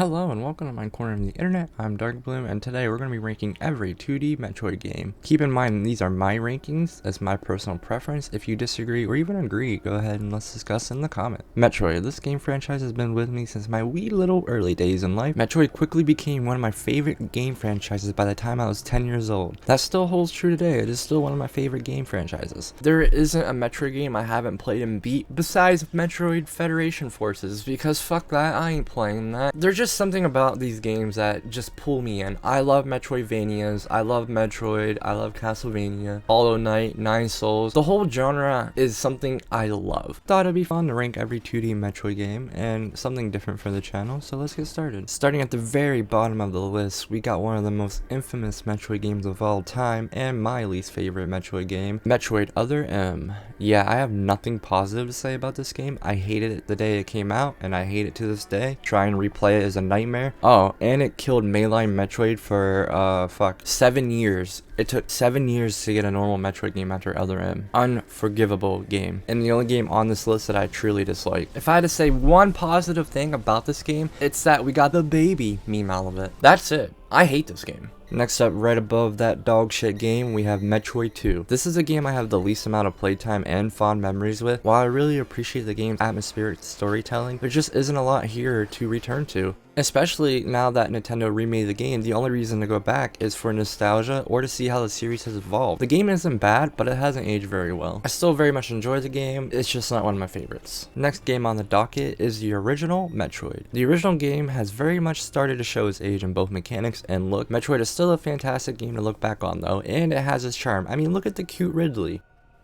Hello and welcome to my corner of the internet. I'm Darkbloom, and today we're going to be ranking every 2D Metroid game. Keep in mind these are my rankings, as my personal preference. If you disagree or even agree, go ahead and let's discuss in the comment. Metroid. This game franchise has been with me since my wee little early days in life. Metroid quickly became one of my favorite game franchises by the time I was 10 years old. That still holds true today. It is still one of my favorite game franchises. There isn't a Metroid game I haven't played and beat besides Metroid Federation Forces, because fuck that, I ain't playing that. There's just something about these games that just pull me in. I love Metroidvanias, I love Metroid, I love Castlevania, Hollow Knight, Nine Souls. The whole genre is something I love. Thought it'd be fun to rank every 2D Metroid game and something different for the channel, so let's get started. Starting at the very bottom of the list, we got one of the most infamous Metroid games of all time and my least favorite Metroid game, Metroid Other M. Yeah, I have nothing positive to say about this game. I hated it the day it came out and I hate it to this day. Trying to replay it is a nightmare. Oh, and it killed mainline Metroid for 7 years. It took 7 years to get a normal Metroid game after Other M. Unforgivable game. And the only game on this list that I truly dislike. If I had to say one positive thing about this game, it's that we got the baby meme out of it. That's it. I hate this game. Next up, right above that dog shit game, we have Metroid 2. This is a game I have the least amount of playtime and fond memories with. While I really appreciate the game's atmospheric storytelling, there just isn't a lot here to return to. Especially now that Nintendo remade the game, the only reason to go back is for nostalgia or to see how the series has evolved. The game isn't bad, but it hasn't aged very well. I still very much enjoy the game, it's just not one of my favorites. Next game on the docket is the original Metroid. The original game has very much started to show its age in both mechanics and look. Metroid is still a fantastic game to look back on though, and it has its charm. I mean, look at the cute Ridley.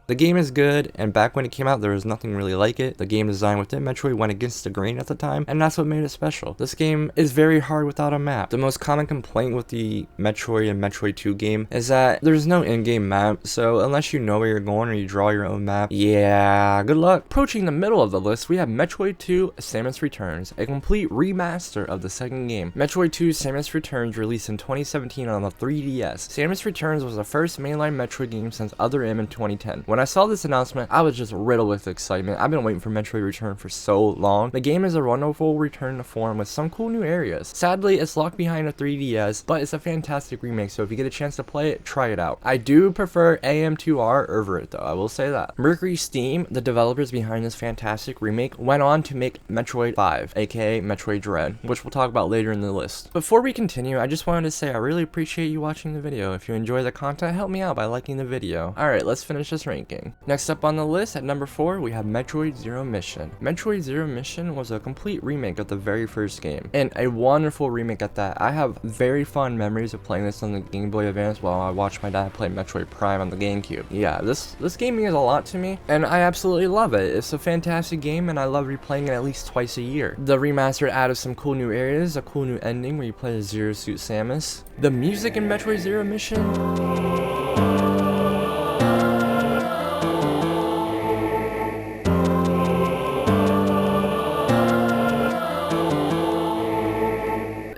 The game is good, and back when it came out there was nothing really like it. The game design within Metroid went against the grain at the time, and that's what made it special. This game is very hard without a map. The most common complaint with the Metroid and Metroid 2 game is that there's no in-game map, so unless you know where you're going or you draw your own map, yeah, good luck. Approaching the middle of the list, we have Metroid 2 Samus Returns, a complete remaster of the second game. Metroid 2 Samus Returns released in 2017 on the 3DS. Samus Returns was the first mainline Metroid game since Other M in 2010. When I saw this announcement, I was just riddled with excitement. I've been waiting for Metroid Return for so long. The game is a wonderful return to form with some cool new areas. Sadly, it's locked behind a 3DS, but it's a fantastic remake, so if you get a chance to play it, try it out. I do prefer AM2R over it though, I will say that. Mercury Steam, the developers behind this fantastic remake, went on to make Metroid 5, aka Metroid Dread, which we'll talk about later in the list. Before we continue, I just wanted to say I really appreciate you watching the video. If you enjoy the content, help me out by liking the video. Alright, let's finish this ranking. Next up on the list, at number 4, we have Metroid Zero Mission. Metroid Zero Mission was a complete remake of the very first game, and a wonderful remake at that. I have very fond memories of playing this on the Game Boy Advance while I watched my dad play Metroid Prime on the GameCube. Yeah, this game means a lot to me, and I absolutely love it. It's a fantastic game, and I love replaying it at least twice a year. The remaster added some cool new areas, a cool new ending where you play as Zero Suit Samus. The music in Metroid Zero Mission...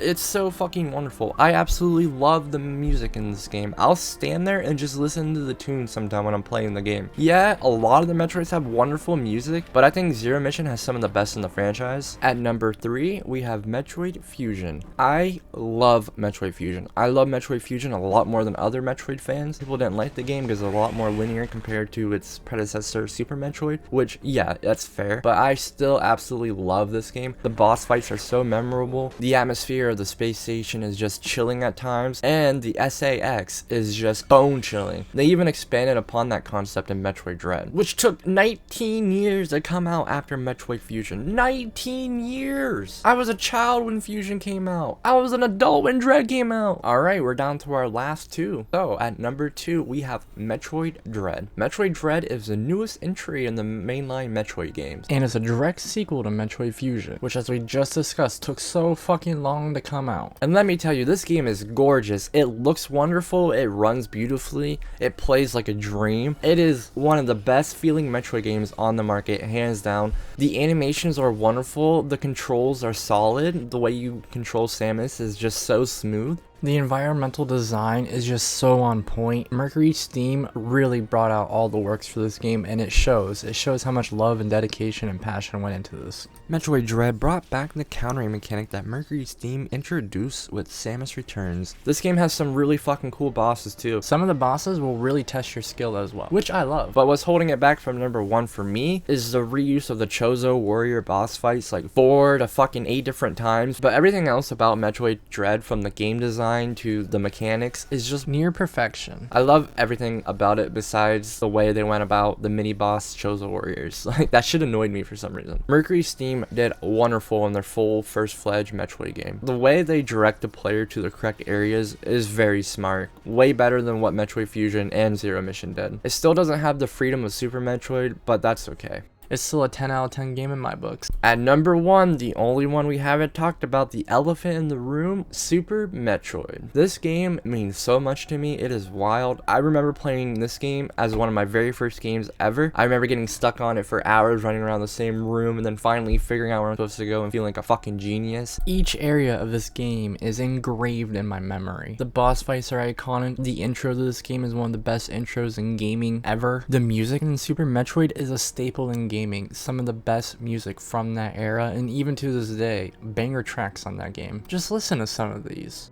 it's so fucking wonderful. I absolutely love the music in this game. I'll stand there and just listen to the tunes sometime when I'm playing the game. Yeah, a lot of the Metroids have wonderful music, but I think Zero Mission has some of the best in the franchise. At number 3, we have Metroid Fusion. I love Metroid Fusion. I love Metroid Fusion a lot more than other Metroid fans. People didn't like the game because it's a lot more linear compared to its predecessor Super Metroid, which, yeah, that's fair, but I still absolutely love this game. The boss fights are so memorable. The atmosphere of the space station is just chilling at times, and the SAX is just bone chilling. They even expanded upon that concept in Metroid Dread, which took 19 years to come out after Metroid Fusion. 19 years! I was a child when Fusion came out. I was an adult when Dread came out. Alright, we're down to our last two. So, at number 2, we have Metroid Dread. Metroid Dread is the newest entry in the mainline Metroid games, and is a direct sequel to Metroid Fusion, which, as we just discussed, took so fucking long to come out. And let me tell you, this game is gorgeous. It looks wonderful, it runs beautifully, it plays like a dream. It is one of the best feeling Metroid games on the market, hands down. The animations are wonderful, the controls are solid, the way you control Samus is just so smooth. The environmental design is just so on point. Mercury Steam really brought out all the works for this game, and it shows. It shows how much love and dedication and passion went into this. Metroid Dread brought back the countering mechanic that Mercury Steam introduced with Samus Returns. This game has some really fucking cool bosses too. Some of the bosses will really test your skill as well, which I love. But what's holding it back from number 1 for me is the reuse of the Chozo Warrior boss fights like 4 to fucking 8 different times. But everything else about Metroid Dread, from the game design to the mechanics, is just near perfection. I love everything about it besides the way they went about the mini boss Chozo Warriors. Like, that shit annoyed me for some reason. Mercury Steam did wonderful in their full first-fledged Metroid game. The way they direct the player to the correct areas is very smart. Way better than what Metroid Fusion and Zero Mission did. It still doesn't have the freedom of Super Metroid, but that's okay. It's still a 10 out of 10 game in my books. At number 1, the only one we haven't talked about, the elephant in the room, Super Metroid. This game means so much to me. It is wild. I remember playing this game as one of my very first games ever. I remember getting stuck on it for hours, running around the same room, and then finally figuring out where I'm supposed to go and feeling like a fucking genius. Each area of this game is engraved in my memory. The boss fights are iconic. The intro to this game is one of the best intros in gaming ever. The music in Super Metroid is a staple in gaming. Some of the best music from that era, and even to this day, banger tracks on that game. Just listen to some of these.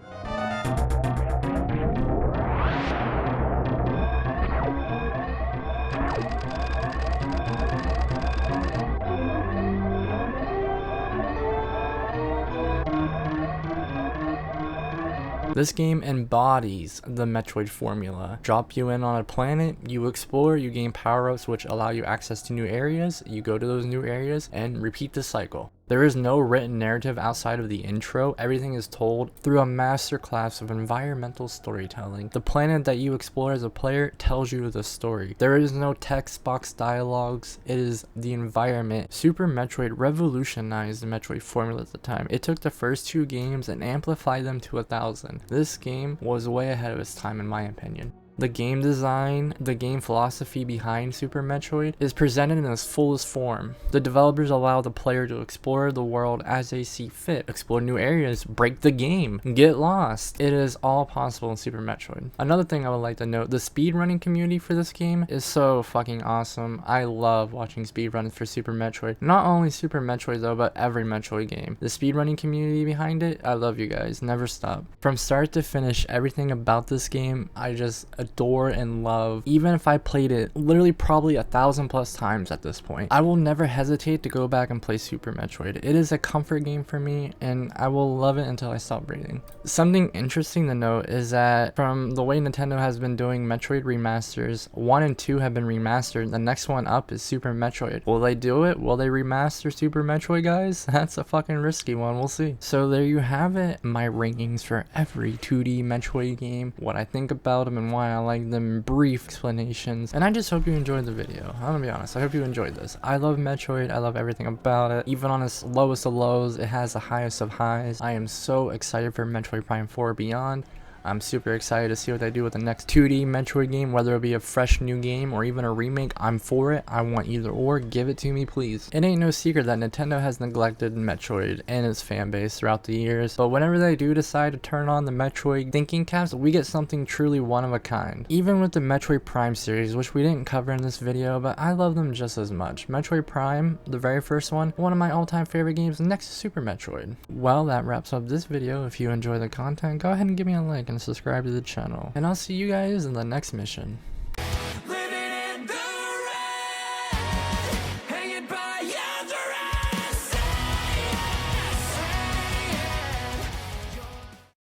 This game embodies the Metroid formula. Drop you in on a planet, you explore, you gain power-ups which allow you access to new areas, you go to those new areas, and repeat the cycle. There is no written narrative outside of the intro. Everything is told through a masterclass of environmental storytelling. The planet that you explore as a player tells you the story. There is no text box dialogues. It is the environment. Super Metroid revolutionized the Metroid formula at the time. It took the first 2 games and amplified them to 1,000. This game was way ahead of its time in my opinion. The game design, the game philosophy behind Super Metroid is presented in its fullest form. The developers allow the player to explore the world as they see fit, explore new areas, break the game, get lost. It is all possible in Super Metroid. Another thing I would like to note, the speedrunning community for this game is so fucking awesome. I love watching speedruns for Super Metroid. Not only Super Metroid though, but every Metroid game. The speedrunning community behind it, I love you guys. Never stop. From start to finish, everything about this game, I just adore and love. Even if I played it literally probably 1,000+ times at this point, I will never hesitate to go back and play Super Metroid. It is a comfort game for me, and I will love it until I stop breathing. Something interesting to note is that from the way Nintendo has been doing Metroid remasters, 1 and 2 have been remastered. The next one up is Super Metroid. Will they do it? Will they remaster Super Metroid, guys? That's a fucking risky one. We'll see. So there you have it, my rankings for every 2D Metroid game, what I think about them and why I like them, brief explanations, and I just hope you enjoyed the video. I'm gonna be honest, I hope you enjoyed this. I love Metroid, I love everything about it. Even on its lowest of lows, it has the highest of highs. I am so excited for Metroid Prime 4 Beyond. I'm super excited to see what they do with the next 2D Metroid game, whether it be a fresh new game or even a remake. I'm for it. I want either or. Give it to me, please. It ain't no secret that Nintendo has neglected Metroid and its fan base throughout the years, but whenever they do decide to turn on the Metroid thinking caps, we get something truly one of a kind. Even with the Metroid Prime series, which we didn't cover in this video, but I love them just as much. Metroid Prime, the very first one of my all-time favorite games next to Super Metroid. Well, that wraps up this video. If you enjoy the content, go ahead and give me a like and subscribe to the channel, and I'll see you guys in the next mission.